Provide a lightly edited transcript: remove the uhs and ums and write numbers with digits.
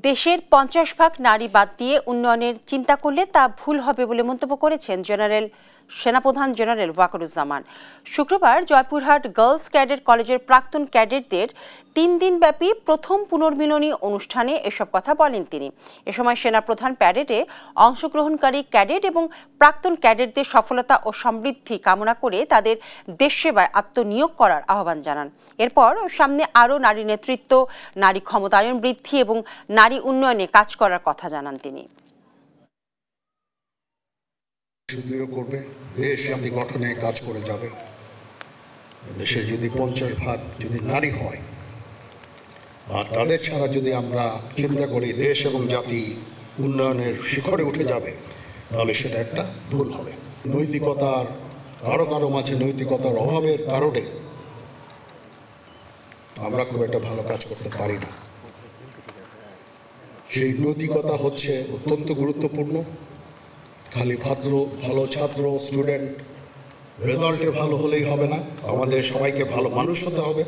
দেশের 50 ভাগ নারী বাদ দিয়ে উন্নয়নের চিন্তা করলে তা ভুল হবে বলে মন্তব্য করেছেন সেনাপ্রধান জেনারেল ওয়াকারুজ্জামান। শুক্রবার জয়পুরহাট গার্লস ক্যাডেট কলেজের প্রাক্তন ক্যাডেটদের 3 দিনব্যাপী প্রথম পুনর্মিলনী অনুষ্ঠানে এসব কথা বলেন তিনি। এ সময় সেনাপ্রধান প্যারেডে অংশগ্রহণকারী ক্যাডেট এবং প্রাক্তন ক্যাডেটদের সফলতা ও সমৃদ্ধি কামনা করে তাদের দেশ সেবায় আত্মনিয়োগ করার আহ্বান জানান। এরপর সামনে আরও নারী নেতৃত্ব, নারী ক্ষমতায়ন বৃদ্ধি এবং নারী উন্নয়নে কাজ করার কথা জানান তিনি। সুদৃঢ় করবে, দেশ জাতি গঠনে কাজ করে যাবে। দেশে যদি 50 ভাগ যদি নারী হয় আর তাদের ছাড়া যদি আমরা চিন্তা করি দেশ এবং জাতি উন্নয়নের শিখরে উঠে যাবে, তাহলে সেটা একটা ভুল হবে। নৈতিকতার কারো মাঝে নৈতিকতার অভাবের কারণে আমরা খুব একটা ভালো কাজ করতে পারি না। সেই নৈতিকতা হচ্ছে অত্যন্ত গুরুত্বপূর্ণ। খালি ভালো ছাত্র স্টুডেন্ট রেজাল্টে ভালো হলেই হবে না, আমাদের সবাইকে ভালো মানুষ হতে হবে।